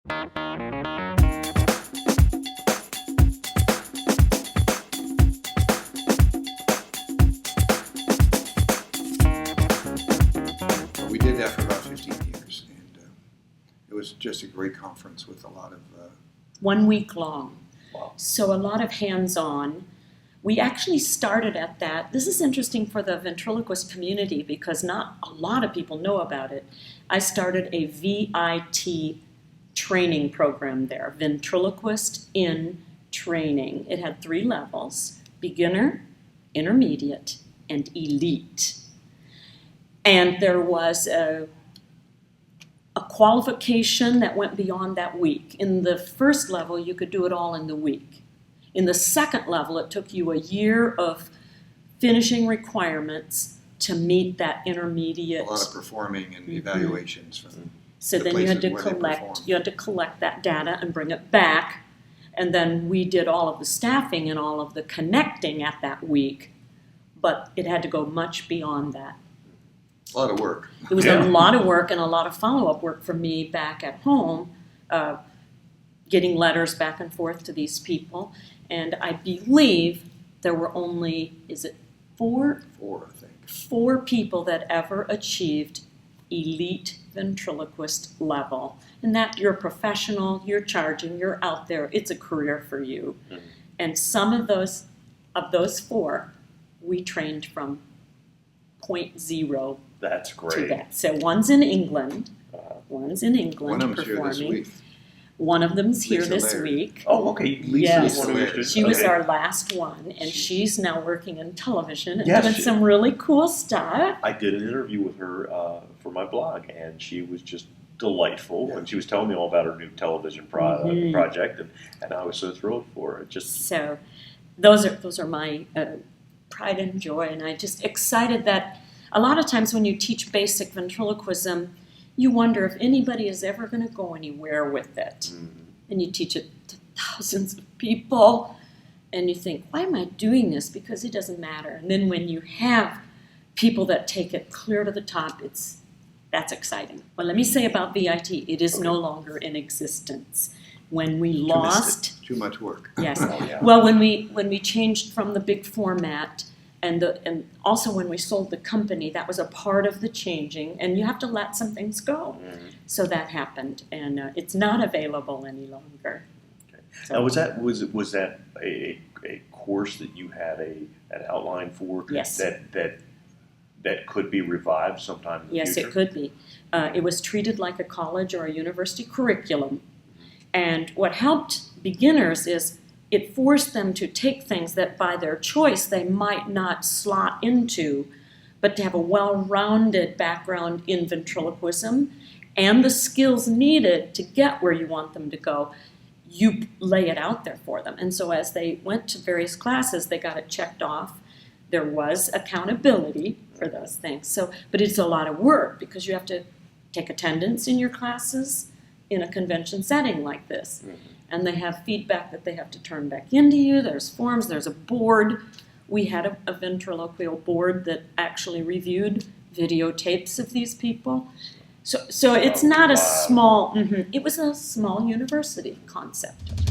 We did that for about 15 years, and it was just a great conference with a lot of... 1 week long. Wow. So a lot of hands-on. We actually started at that. This is interesting for the ventriloquist community because not a lot of people know about it. I started a VIT training program there, Ventriloquist in Training. It had 3 levels, beginner, intermediate, and elite. And there was a qualification that went beyond that week. In the first level, you could do it all in the week. In the second level, it took you a year of finishing requirements to meet that intermediate. A lot of performing and evaluations from So the then you had to places where they collect. perform. You had to collect that data and bring it back, and then we did all of the staffing and all of the connecting at that week. But it had to go much beyond that. A lot of work. It was a lot of work and a lot of follow-up work for me back at home, getting letters back and forth to these people. And I believe there were only, is it 4? 4, I think. 4 people that ever achieved elite ventriloquist level. And that you're professional, you're charging, you're out there, it's a career for you. Mm-hmm. And some of those 4, we trained from 0.0 That's great. to that. So one's in England, One of them's here this performing. week. One of them's here Lisa this Laird. week. Oh, okay. Lisa Yes. is one of your students. She was Okay. our last one, and she's now working in television and Yes, doing she- some really cool stuff. I did an interview with her for my blog, and she was just delightful. Yeah. And she was telling me all about her new television project, and I was so thrilled for her. So those are my pride and joy, and I just excited that a lot of times when you teach basic ventriloquism, you wonder if anybody is ever going to go anywhere with it. Mm-hmm. And you teach it to thousands of people, and you think, why am I doing this? Because it doesn't matter. And then when you have people that take it clear to the top, that's exciting. Well, let me say about VIT, it is no longer in existence. When we lost... Too much work. Yes. Oh, yeah. Well, when we changed from the big format, and also when we sold the company, that was a part of the changing, and you have to let some things go. Mm-hmm. So that happened, and it's not available any longer. Okay. So- Now, was that a course that you had an outline for? Yes. That could be revived sometime in the Yes, future? it could be. It was treated like a college or a university curriculum, and what helped beginners is it forced them to take things that by their choice they might not slot into, but to have a well-rounded background in ventriloquism and the skills needed to get where you want them to go. You lay it out there for them. And so as they went to various classes, they got it checked off. There was accountability for those things. So, but it's a lot of work because you have to take attendance in your classes in a convention setting like this. Mm-hmm. And they have feedback that they have to turn back into you. There's forms, there's a board. We had a ventriloquial board that actually reviewed videotapes of these people. So it's not a small, it was a small university concept.